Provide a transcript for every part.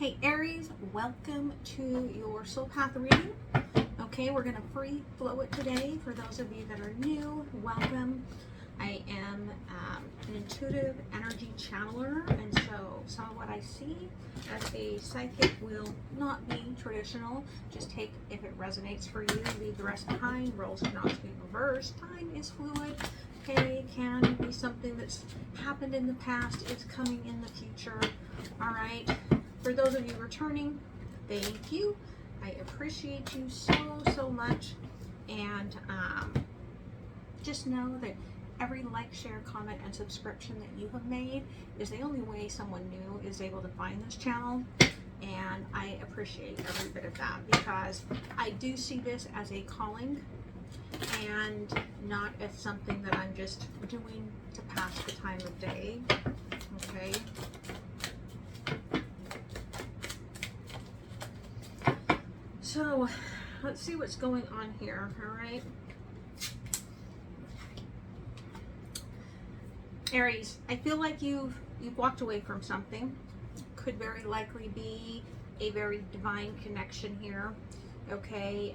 Hey Aries, welcome to your soul path reading. Okay, we're going to free flow it today. For those of you that are new, welcome. I am an intuitive energy channeler, and so some of what I see as a psychic will not be traditional. Just take if it resonates for you, leave the rest behind. Roles cannot be reversed. Time is fluid. Okay, can be something that's happened in the past, it's coming in the future. All right. For those of you returning, thank you. I appreciate you so much. And just know that every like, share, comment, and subscription that you have made is the only way someone new is able to find this channel. And I appreciate every bit of that because I do see this as a calling and not as something that I'm just doing to pass the time of day. Okay. So let's see what's going on here. All right. Aries, I feel like you've walked away from something. Could very likely be a very divine connection here. Okay.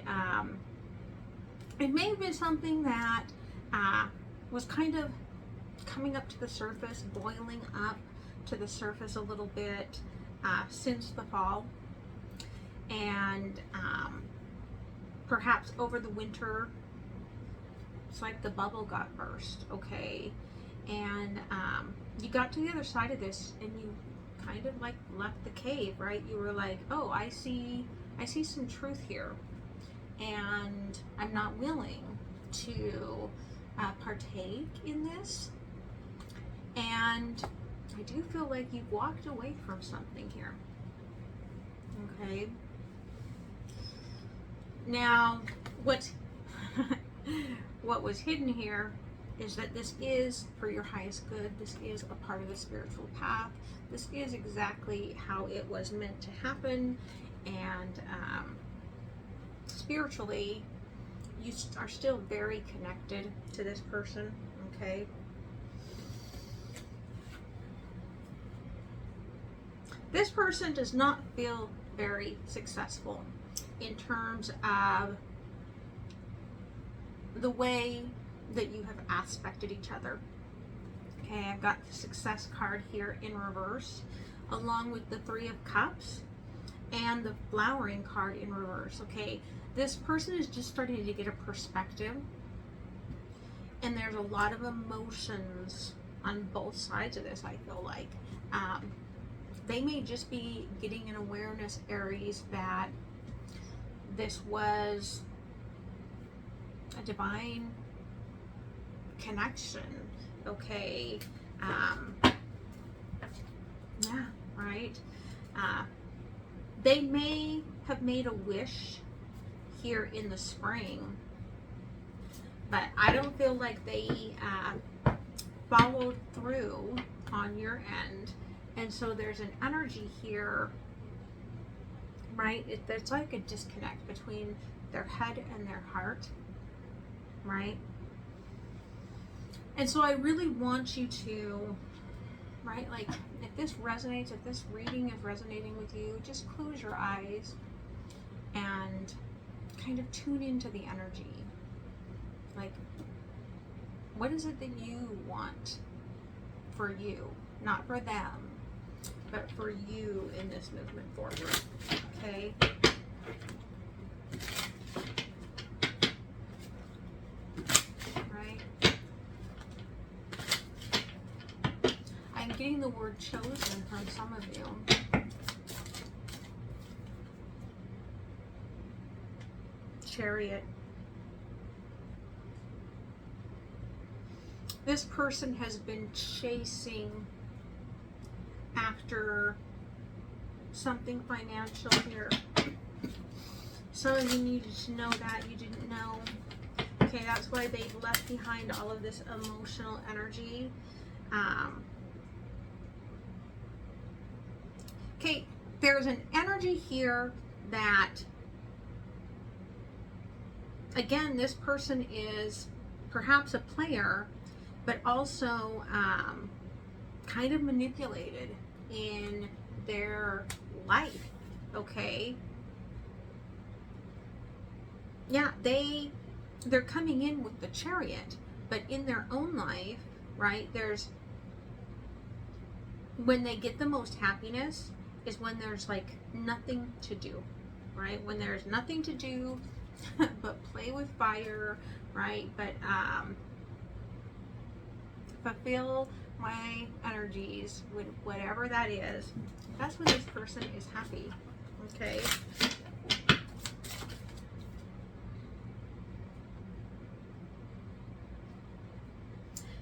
It may have been something that was kind of coming up to the surface, boiling up to the surface a little bit since the fall. And perhaps over the winter, it's like the bubble got burst, okay? And you got to the other side of this and you kind of like left the cave, right? You were like, oh, I see some truth here. And I'm not willing to partake in this. And I do feel like you've walked away from something here, okay? Now, what was hidden here is that this is for your highest good. This is a part of the spiritual path. This is exactly how it was meant to happen. And spiritually, you are still very connected to this person, okay? This person does not feel very successful in terms of the way that you have aspected each other. Okay, I've got the success card here in reverse, along with the 3 of Cups and the flowering card in reverse. Okay, this person is just starting to get a perspective, and there's a lot of emotions on both sides of this, I feel like. They may just be getting an awareness, Aries, that this was a divine connection, okay? Yeah, right? They may have made a wish here in the spring, but I don't feel like they followed through on your end. And so there's an energy here, right? There's like a disconnect between their head and their heart, right? And so I really want you to, right, like if this resonates, if this reading is resonating with you, just close your eyes and kind of tune into the energy. Like, what is it that you want for you? Not for them, but for you in this movement forward, okay? Right? I'm getting the word chosen from some of you. Chariot. This person has been chasing after something financial here. Some of you needed to know that you didn't know. Okay, that's why they've left behind all of this emotional energy. Okay, there's an energy here that, again, this person is perhaps a player, but also kind of manipulated in their life, okay? Yeah, they're coming in with the Chariot, but in their own life, right, when they get the most happiness is when there's like nothing to do, right? When there's nothing to do but play with fire, right? But fulfill my energies with whatever that is. That's when this person is happy, okay?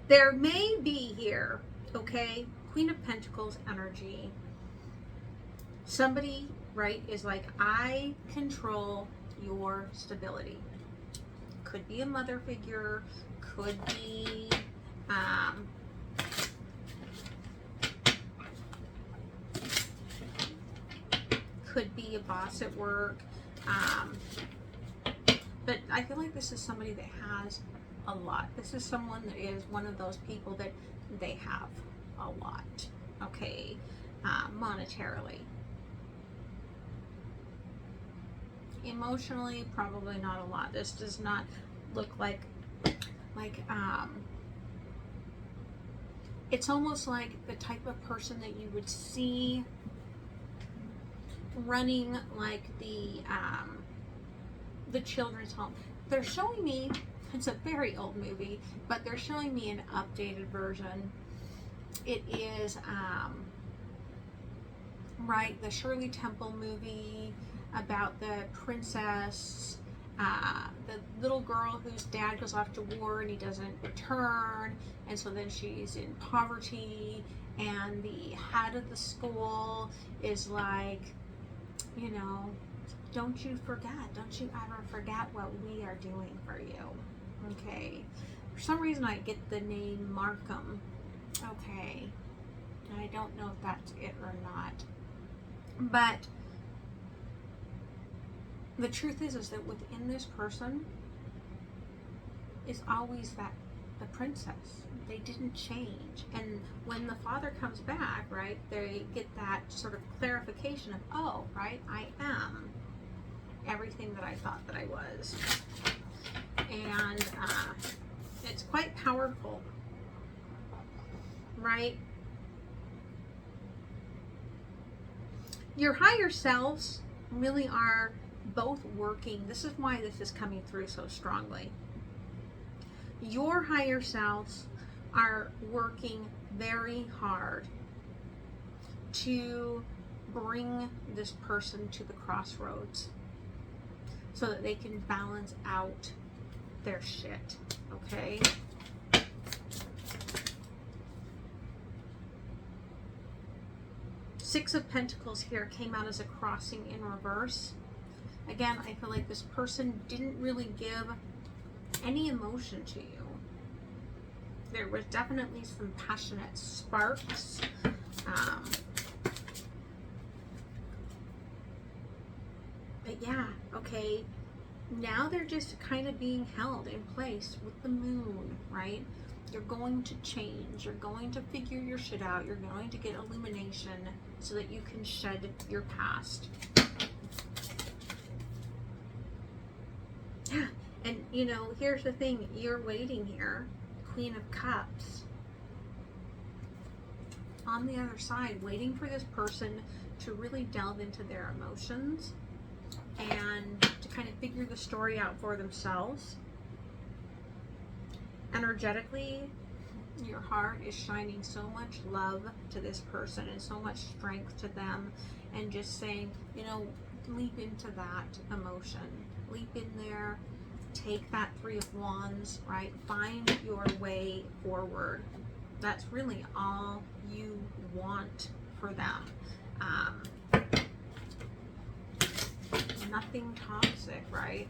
There may be here, okay, Queen of Pentacles energy. Somebody, right, is like, I control your stability. Could be a mother figure, could be a boss at work, but I feel like this is somebody that has a lot. This is someone that is one of those people that they have a lot, okay, monetarily. Emotionally, probably not a lot. This does not look like it's almost like the type of person that you would see running like the children's home. They're showing me, it's a very old movie, but they're showing me an updated version. It is right, the Shirley Temple movie about the princess, the little girl whose dad goes off to war and he doesn't return, and so then she's in poverty, and the head of the school is like, you know, don't you ever forget what we are doing for you, okay? For some reason I get the name Markham, okay, and I don't know if that's it or not, but the truth is that within this person is always the princess. They didn't change. And when the father comes back, right, they get that sort of clarification of, oh, right, I am everything that I thought that I was. And it's quite powerful, right? Your higher selves really are both working. This is why this is coming through so strongly. Your higher selves are working very hard to bring this person to the crossroads so that they can balance out their shit, okay? Six of Pentacles here came out as a crossing in reverse. Again, I feel like this person didn't really give any emotion to you. There was definitely some passionate sparks. But yeah, okay, now they're just kind of being held in place with the moon, right? You're going to change. You're going to figure your shit out. You're going to get illumination so that you can shed your past. Yeah, and you know, here's the thing. You're waiting here, Queen of Cups, on the other side, waiting for this person to really delve into their emotions and to kind of figure the story out for themselves. Energetically, your heart is shining so much love to this person and so much strength to them, and just saying, you know, leap into that emotion. Leap in there, take that Three of Wands, right? Find your way forward. That's really all you want for them. Nothing toxic, right?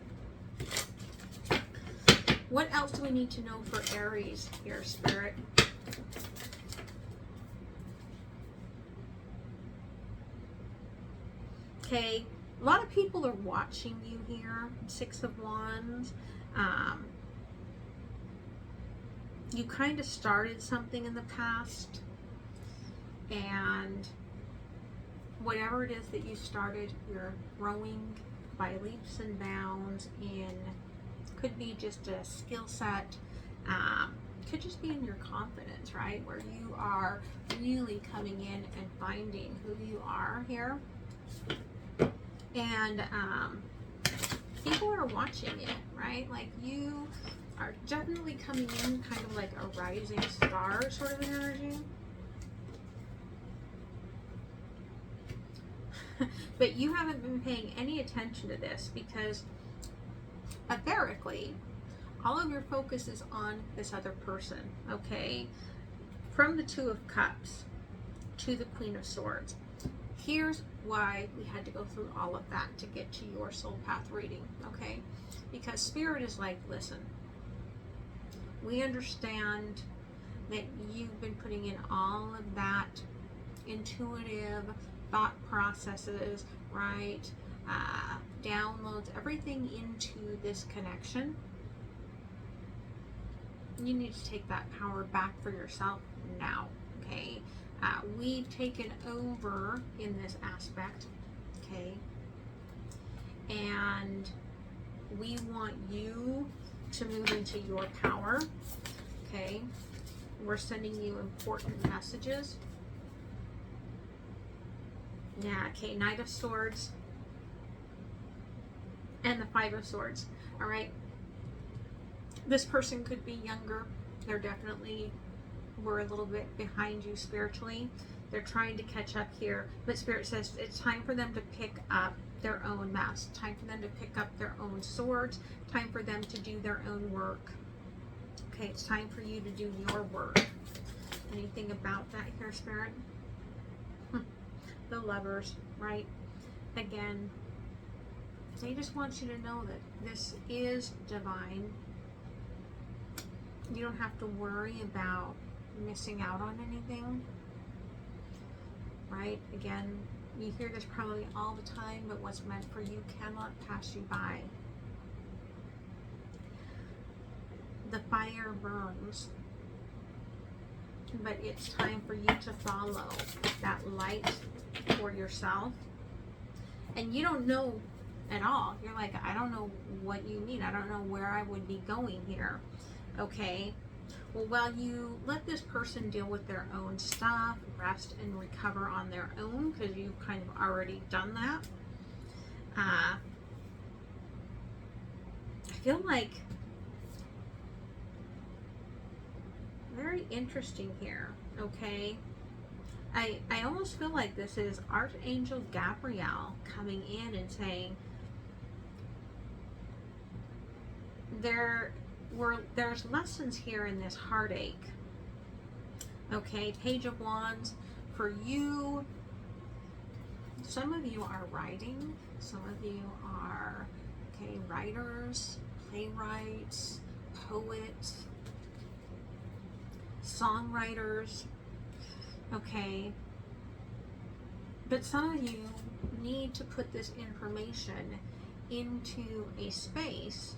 What else do we need to know for Aries here, Spirit? Okay, a lot of people are watching you here, Six of Wands. You kind of started something in the past, and whatever it is that you started, you're growing by leaps and bounds in, could be just a skill set, could just be in your confidence, right? Where you are really coming in and finding who you are here. And people are watching it, right? Like you are definitely coming in kind of like a rising star sort of energy. But you haven't been paying any attention to this because etherically, all of your focus is on this other person, okay? From the Two of Cups to the Queen of Swords. Here's why we had to go through all of that to get to your soul path reading, okay? Because Spirit is like, listen, we understand that you've been putting in all of that intuitive thought processes, right? Downloads, everything into this connection. You need to take that power back for yourself now, okay? We've taken over in this aspect, okay? And we want you to move into your power, okay? We're sending you important messages. Yeah, okay, Knight of Swords and the Five of Swords, all right? This person could be younger. They're definitely were a little bit behind you spiritually. They're trying to catch up here, but Spirit says it's time for them to pick up their own mess. Time for them to pick up their own swords. Time for them to do their own work. Okay, it's time for you to do your work. Anything about that here, Spirit? The Lovers, right? Again, they just want you to know that this is divine. You don't have to worry about missing out on anything, right? Again, you hear this probably all the time, but what's meant for you cannot pass you by. The fire burns, but it's time for you to follow that light for yourself. And you don't know at all. You're like, I don't know what you mean. I don't know where I would be going here. Okay, well, while you let this person deal with their own stuff, rest and recover on their own, because you've kind of already done that, I feel like very interesting here, okay? I almost feel like this is Archangel Gabriel coming in and saying, there's lessons here in this heartache. Okay, Page of Wands. For you, some of you are writing, some of you are, okay, writers, playwrights, poets, songwriters, okay, but some of you need to put this information into a space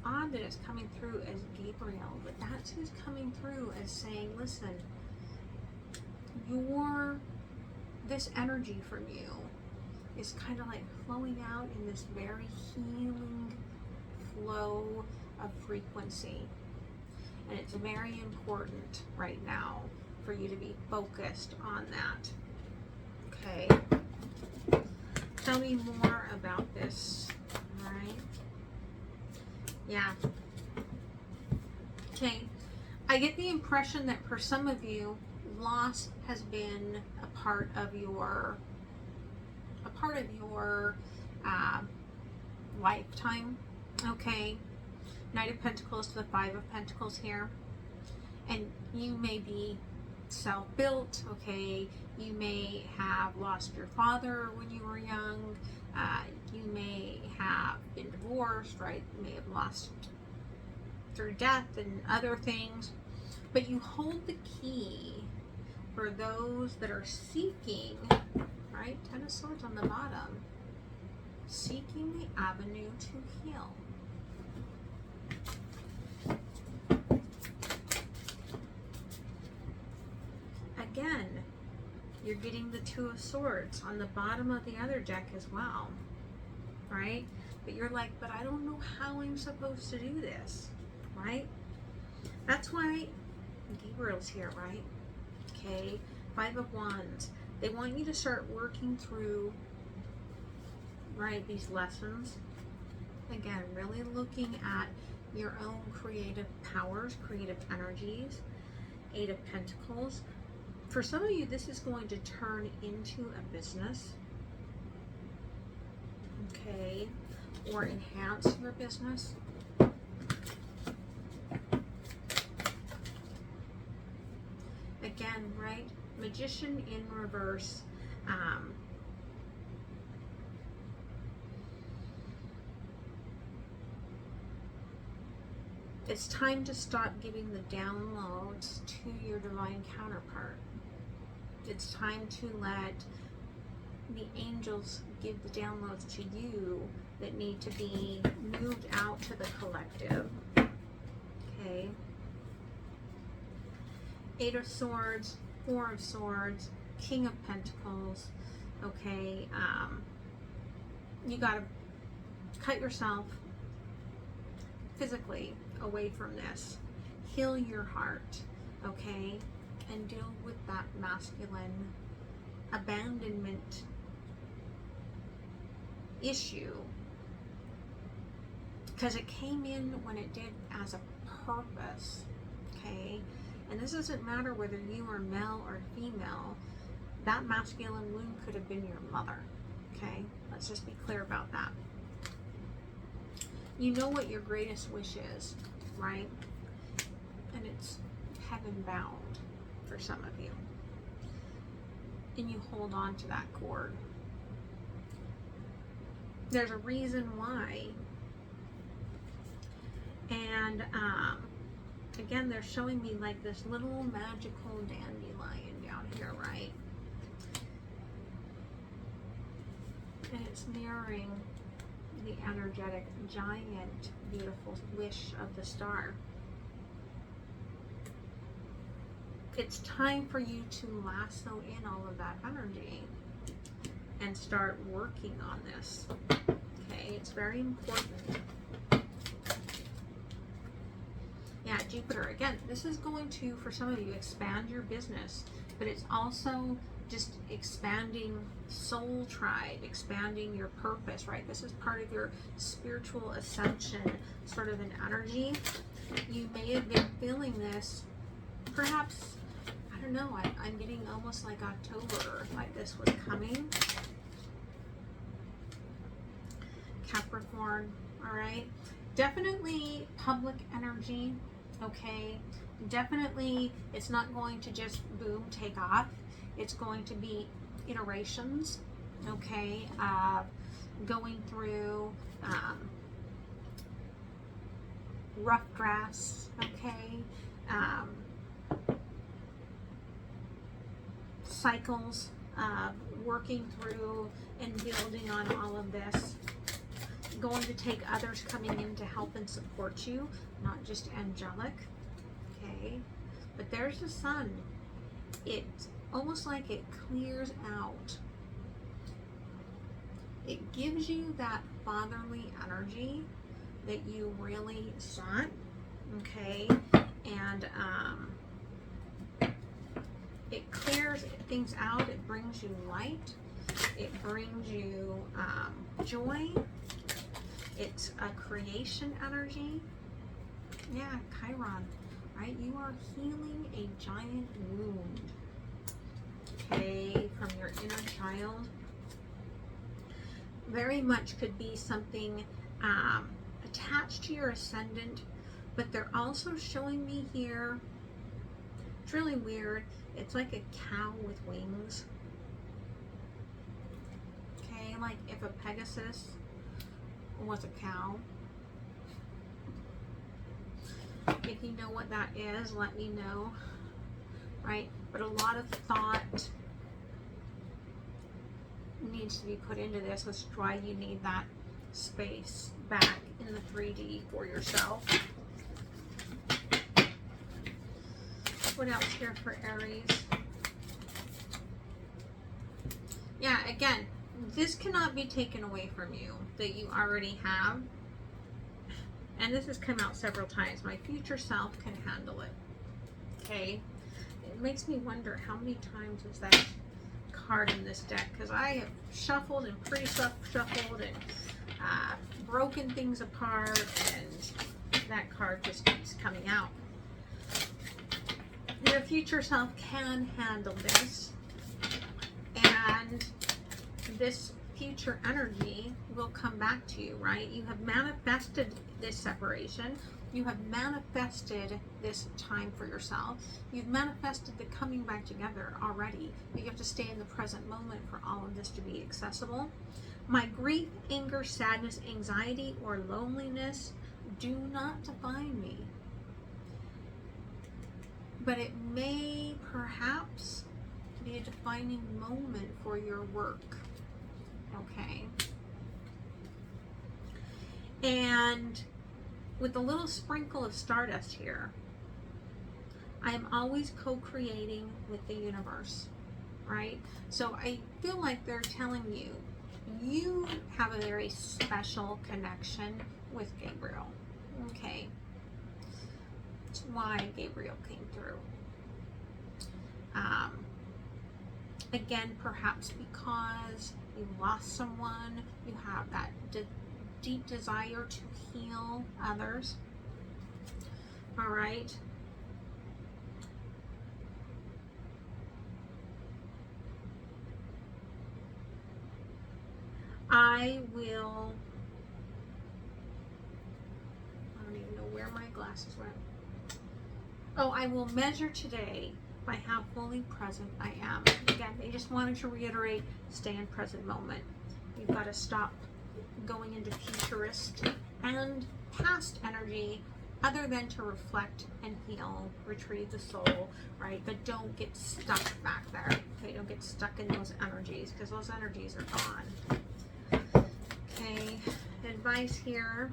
odd that it's coming through as Gabriel, but that's who's coming through as saying, listen, this energy from you is kind of like flowing out in this very healing flow of frequency. And it's very important right now for you to be focused on that. Okay. Tell me more about this. All right. Yeah. Okay. I get the impression that for some of you, loss has been a part of your lifetime. Okay. Knight of Pentacles to the Five of Pentacles here. And you may be self-built, okay? You may have lost your father when you were young. You may have been divorced, right? You may have lost through death and other things. But you hold the key for those that are seeking, right? Ten of Swords on the bottom. Seeking the avenue to heal. again, you're getting the Two of Swords on the bottom of the other deck as well, right? But you're like, but I don't know how I'm supposed to do this, right? That's why Gabriel's here, right? Okay, Five of Wands. They want you to start working through, right, these lessons. Again, really looking at your own creative powers, creative energies. Eight of Pentacles. For some of you, this is going to turn into a business, okay, or enhance your business. Again, right, Magician in reverse. It's time to stop giving the downloads to your divine counterpart. It's time to let the angels give the downloads to you that need to be moved out to the collective. Okay. Eight of Swords, Four of Swords, King of Pentacles. Okay. You got to cut yourself physically away from this. Heal your heart, okay, and deal with that masculine abandonment issue, because it came in when it did as a purpose, okay? And this doesn't matter whether you are male or female. That masculine wound could have been your mother, okay? Let's just be clear about that. You know what your greatest wish is, right? And it's heaven bound for some of you. And you hold on to that cord. There's a reason why. And again, they're showing me like this little magical dandelion down here, right? And it's mirroring the energetic, giant, beautiful wish of the star. It's time for you to lasso in all of that energy and start working on this. Okay, it's very important. Yeah, Jupiter, again, this is going to, for some of you, expand your business, but it's also just expanding soul tribe, expanding your purpose, right? This is part of your spiritual ascension, sort of an energy. You may have been feeling this, perhaps, I don't know, I'm getting almost like October, like this was coming. Capricorn, all right? Definitely public energy, okay? Definitely, it's not going to just boom, take off. It's going to be iterations, okay, going through rough drafts, okay, cycles, working through and building on all of this. Going to take others coming in to help and support you, not just angelic, okay, but there's the sun. It's almost like it clears out. It gives you that fatherly energy that you really sought, okay? And it clears things out. It brings you light. It brings you joy. It's a creation energy. Yeah, Chiron, right? You are healing a giant wound, okay, from your inner child. Very much could be something attached to your ascendant, but they're also showing me here, it's really weird, it's like a cow with wings, okay, like if a Pegasus was a cow. If you know what that is, let me know, right? But a lot of thought needs to be put into this, which is why you need that space back in the 3D for yourself. What else here for Aries? Yeah, again, this cannot be taken away from you that you already have. And this has come out several times. My future self can handle it. Okay? It makes me wonder how many times is that card in this deck, because I have shuffled and pre-shuffled and broken things apart, and that card just keeps coming out. Your future self can handle this, and this future energy will come back to you, right? You have manifested this separation. You have manifested this time for yourself. You've manifested the coming back together already. But you have to stay in the present moment for all of this to be accessible. My grief, anger, sadness, anxiety, or loneliness do not define me. But it may perhaps be a defining moment for your work. Okay? And with a little sprinkle of stardust here, I am always co-creating with the universe, right? So I feel like they're telling you, you have a very special connection with Gabriel, okay? That's why Gabriel came through. Again, perhaps because you lost someone, you have that deep desire to heal others. All right. I don't even know where my glasses went. Oh, I will measure today by how fully present I am. Again, they just wanted to reiterate, stay in present moment. You've got to stop going into futurist and past energy other than to reflect and heal, retrieve the soul, right? But don't get stuck back there. Okay, don't get stuck in those energies, because those energies are gone. Okay, advice here.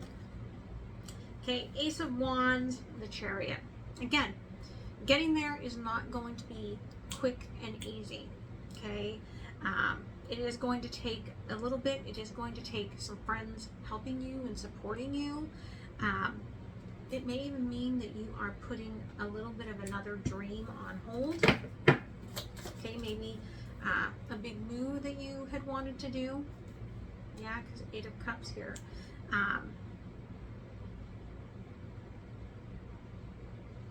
Okay, Ace of Wands, the Chariot. Again, getting there is not going to be quick and easy. Okay, it is going to take a little bit. It is going to take some friends helping you and supporting you. It may even mean that you are putting a little bit of another dream on hold. Okay, maybe a big move that you had wanted to do. Yeah, because 8 of Cups here.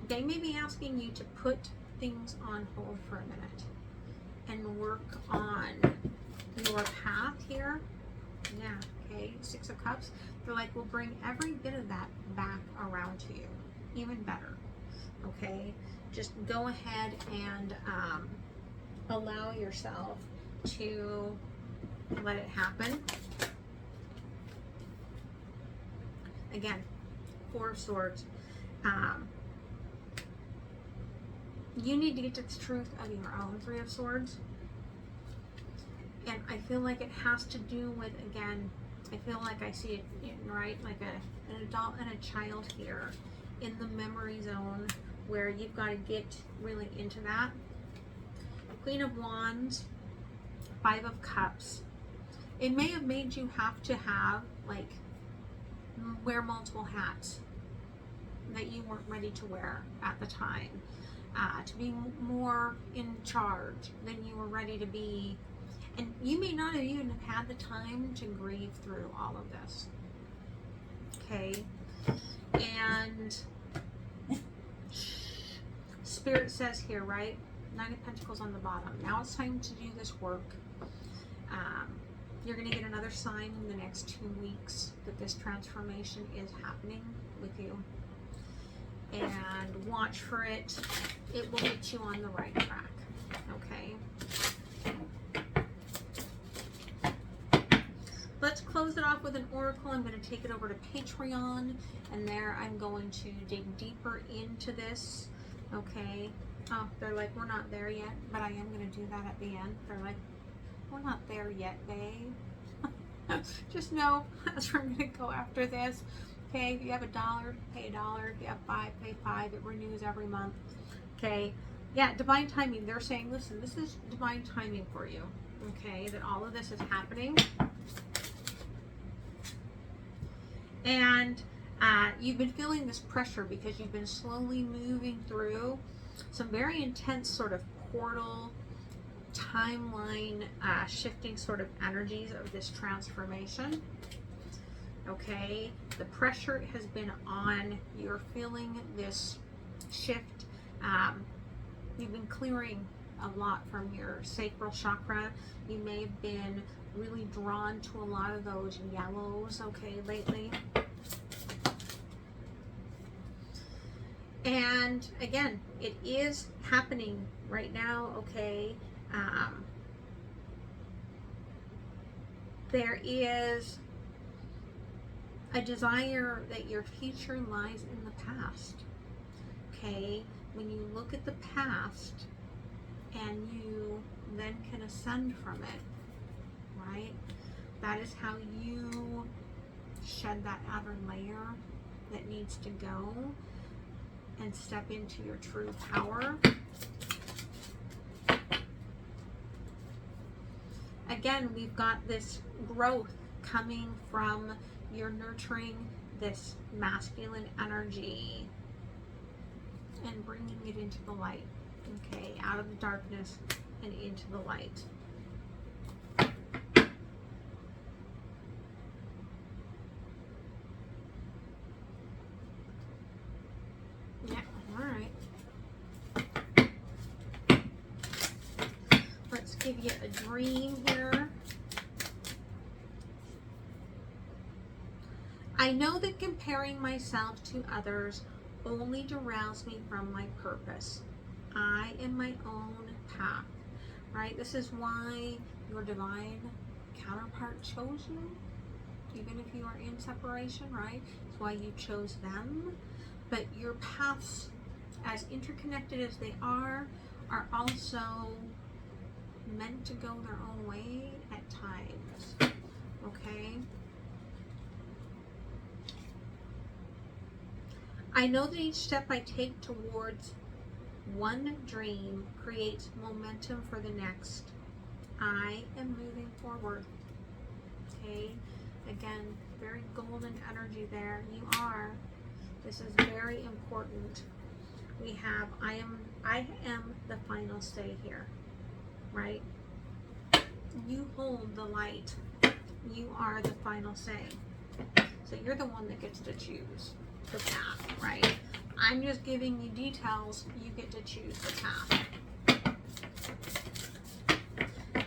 They may be asking you to put things on hold for a minute and work on your path here. Yeah, okay, 6 of Cups. They're like, we'll bring every bit of that back around to you. Even better. Okay? Just go ahead and allow yourself to let it happen. Again, 4 of Swords. You need to get to the truth of your own 3 of Swords. And I feel like it has to do with, again, I feel like I see it, right, like an adult and a child here in the memory zone where you've got to get really into that. Queen of Wands, 5 of Cups. It may have made you have to have, like, wear multiple hats that you weren't ready to wear at the time. To be more in charge than you were ready to be. And you may not have even had the time to grieve through all of this. Okay? And Spirit says here, right? 9 of Pentacles on the bottom. Now it's time to do this work. You're going to get another sign in the next 2 weeks that this transformation is happening with you. And watch for it. It will get you on the right track. Okay? Let's close it off with an oracle. I'm going to take it over to Patreon, and there I'm going to dig deeper into this. Okay? Oh, they're like, we're not there yet, but I am going to do that at the end. They're like, we're not there yet, babe. Just know that's where I'm going to go after this. Okay, if you have $1, pay $1. If you have 5, pay 5. It renews every month. Okay, yeah, divine timing. They're saying, listen, this is divine timing for you. okay, that all of this is happening. And you've been feeling this pressure because you've been slowly moving through some very intense sort of portal, timeline, shifting sort of energies of this transformation. Okay, the pressure has been on. You're feeling this shift. You've been clearing a lot from your sacral chakra. You may have been really drawn to a lot of those yellows, okay, lately. And again, it is happening right now, okay. There is a desire that your future lies in the past, okay. When you look at the past and you then can ascend from it, right? That is how you shed that outer layer that needs to go and step into your true power. Again, we've got this growth coming from your nurturing this masculine energy and bringing it into the light, okay, out of the darkness and into the light. Yeah, all right. Let's give you a dream here. I know that comparing myself to others only derails me from my purpose. I am my own path, right? This is why your divine counterpart chose you, even if you are in separation, right? It's why you chose them. But your paths, as interconnected as they are also meant to go their own way at times, okay? I know that each step I take towards one dream creates momentum for the next. I am moving forward. Okay, again, very golden energy there. You are. This is very important. We have I am the final say here, right? You hold the light. You are the final say. So you're the one that gets to choose the path, right? I'm just giving you details. You get to choose the path.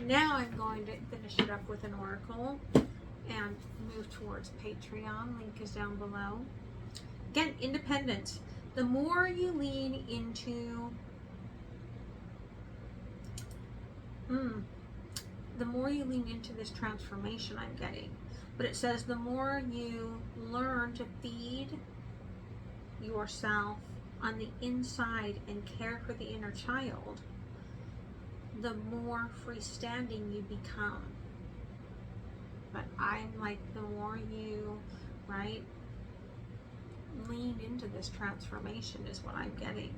Now I'm going to finish it up with an oracle and move towards Patreon. Link is down below. Again, independence. The more you lean into this transformation I'm getting. But it says the more you learn to feed yourself on the inside and care for the inner child, the more freestanding you become. But I'm like, the more you, right, lean into this transformation is what I'm getting.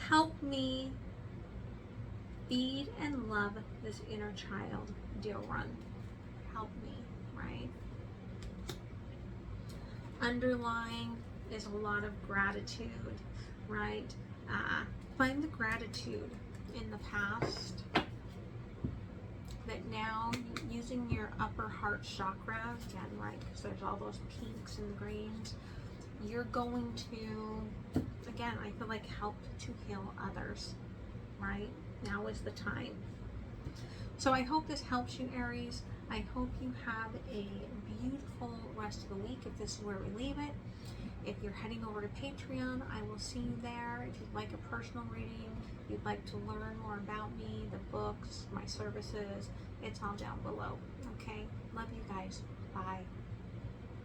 Help me feed and love this inner child, dear one. Help me, right? Underlying is a lot of gratitude, right? Find the gratitude in the past that now, using your upper heart chakra, again, right, because there's all those pinks and greens, you're going to, again, I feel like help to heal others, right? Now is the time. So I hope this helps you, Aries. I hope you have a beautiful rest of the week if this is where we leave it. If you're heading over to Patreon, I will see you there. If you'd like a personal reading, you'd like to learn more about me, the books, my services, it's all down below. Okay? Love you guys. Bye.